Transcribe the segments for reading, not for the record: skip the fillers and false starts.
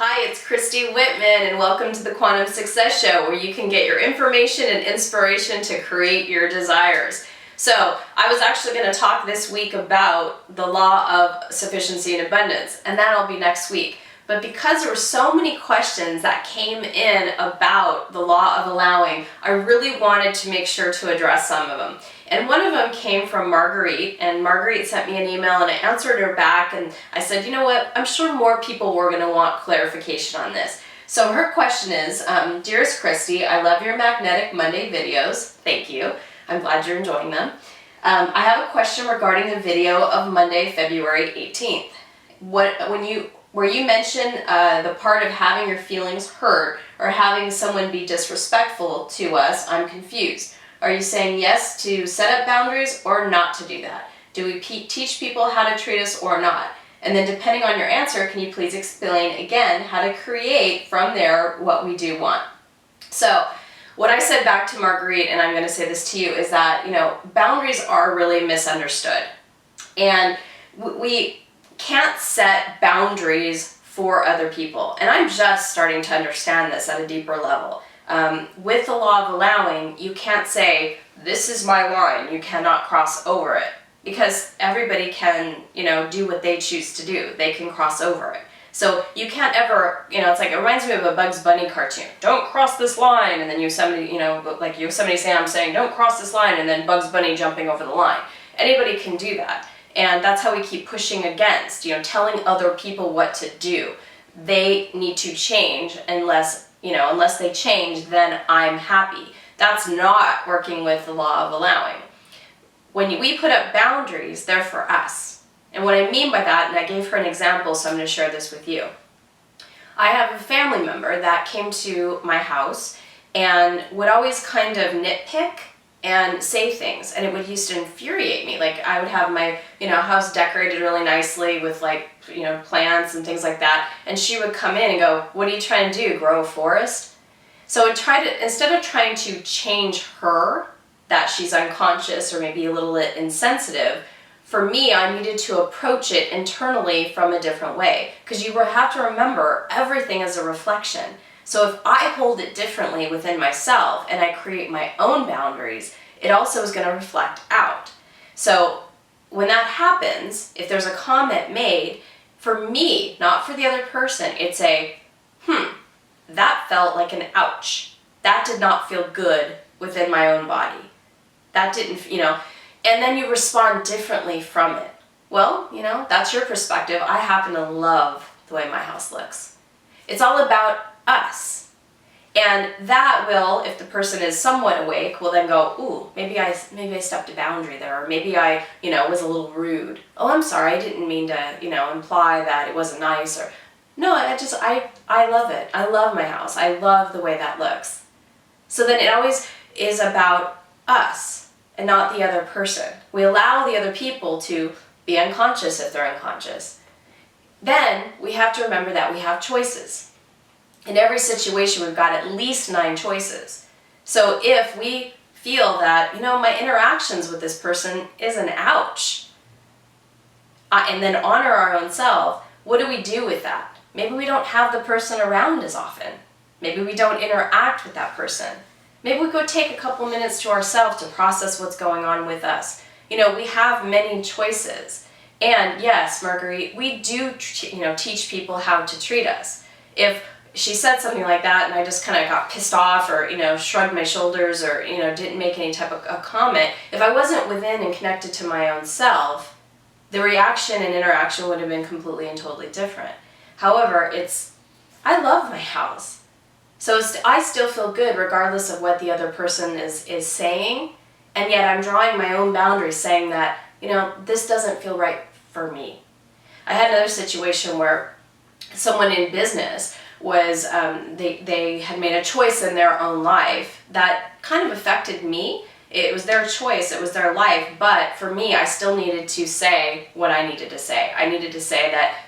Hi, it's Christy Whitman and welcome to the Quantum Success Show, where you can get your information and inspiration to create your desires. So I was actually going to talk this week about the law of sufficiency and abundance, and that'll be next week. But because there were so many questions that came in about the law of allowing, I really wanted to make sure to address some of them. And one of them came from Marguerite, and Marguerite sent me an email and I answered her back and I said, you know what, I'm sure more people were going to want clarification on this. So her question is, Dearest Christy, I love your Magnetic Monday videos. Thank you. I'm glad you're enjoying them. I have a question regarding the video of Monday, February 18th. Where you mention the part of having your feelings hurt or having someone be disrespectful to us, I'm confused. Are you saying yes to set up boundaries or not to do that? Do we teach people how to treat us or not? And then depending on your answer, can you please explain again how to create from there what we do want? So what I said back to Marguerite, and I'm going to say this to you, is that, boundaries are really misunderstood. And we can't set boundaries for other people. And I'm just starting to understand this at a deeper level. With the law of allowing, you can't say, this is my line, you cannot cross over it. Because everybody can, do what they choose to do. They can cross over it. So you can't ever, it's like, it reminds me of a Bugs Bunny cartoon. Don't cross this line, and then somebody say, I'm saying, don't cross this line, and then Bugs Bunny jumping over the line. Anybody can do that. And that's how we keep pushing against, telling other people what to do. They need to change unless they change, then I'm happy. That's not working with the law of allowing. When we put up boundaries, they're for us. And what I mean by that, and I gave her an example, so I'm going to share this with you. I have a family member that came to my house and would always kind of nitpick and say things, and it used to infuriate me. Like, I would have my, house decorated really nicely with plants and things like that, and she would come in and go, what are you trying to do, grow a forest? So instead of trying to change her, that she's unconscious or maybe a little bit insensitive, for me, I needed to approach it internally from a different way, because you have to remember, everything is a reflection. So if I hold it differently within myself and I create my own boundaries, it also is going to reflect out. So when that happens, if there's a comment made, for me, not for the other person, it's a, that felt like an ouch. That did not feel good within my own body. That didn't, and then you respond differently from it. Well, that's your perspective. I happen to love the way my house looks. It's all about us. And that will, if the person is somewhat awake, will then go, ooh, maybe I stepped a boundary there, or maybe I, was a little rude. Oh, I'm sorry, I didn't mean to, imply that it wasn't nice, or, no, I love it. I love my house. I love the way that looks. So then it always is about us and not the other person. We allow the other people to be unconscious if they're unconscious. Then we have to remember that we have choices. In every situation, we've got at least 9 choices. So if we feel that, my interactions with this person is an ouch, and then honor our own self, what do we do with that? Maybe we don't have the person around as often. Maybe we don't interact with that person. Maybe we go take a couple minutes to ourselves to process what's going on with us. We have many choices. And yes, Marguerite, we do, teach people how to treat us. If she said something like that and I just kind of got pissed off or, shrugged my shoulders or, didn't make any type of a comment, if I wasn't within and connected to my own self, the reaction and interaction would have been completely and totally different. However, I love my house. So I still feel good regardless of what the other person is saying, and yet I'm drawing my own boundaries saying that, this doesn't feel right for me. I had another situation where someone in business was, they had made a choice in their own life that kind of affected me. It was their choice, it was their life, but for me, I still needed to say what I needed to say. I needed to say that,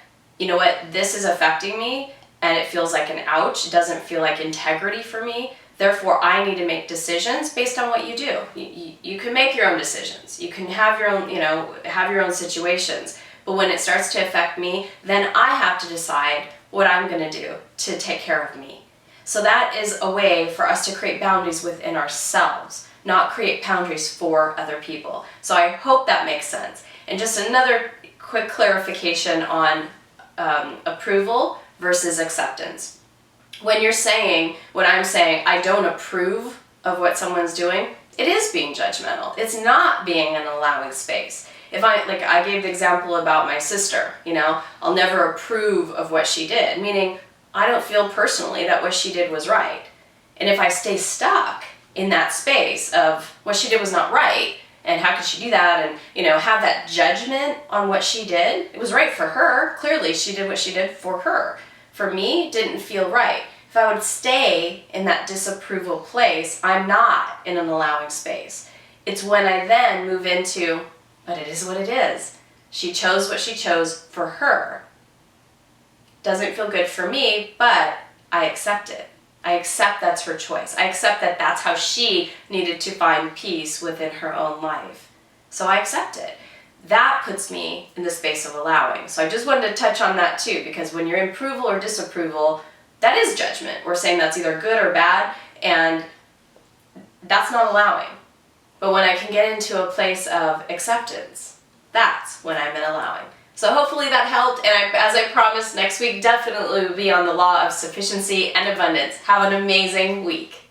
this is affecting me, and it feels like an ouch. It doesn't feel like integrity for me. Therefore, I need to make decisions based on what you do. You can make your own decisions. You can have your own, have your own situations. But when it starts to affect me, then I have to decide what I'm going to do to take care of me. So that is a way for us to create boundaries within ourselves, not create boundaries for other people. So I hope that makes sense. And just another quick clarification on approval versus acceptance. When I'm saying, I don't approve of what someone's doing, it is being judgmental. It's not being an allowing space. If I gave the example about my sister, I'll never approve of what she did, meaning I don't feel personally that what she did was right. And if I stay stuck in that space of what she did was not right, and how could she do that, and have that judgment on what she did, it was right for her. Clearly, she did what she did for her. For me, it didn't feel right. If I would stay in that disapproval place, I'm not in an allowing space. It's when I then move into, but it is what it is. She chose what she chose for her. Doesn't feel good for me, but I accept it. I accept that's her choice. I accept that that's how she needed to find peace within her own life. So I accept it. That puts me in the space of allowing. So I just wanted to touch on that too, because when you're in approval or disapproval, that is judgment. We're saying that's either good or bad, and that's not allowing. But when I can get into a place of acceptance, that's when I'm in allowing. So hopefully that helped, and as I promised, next week definitely will be on the law of sufficiency and abundance. Have an amazing week.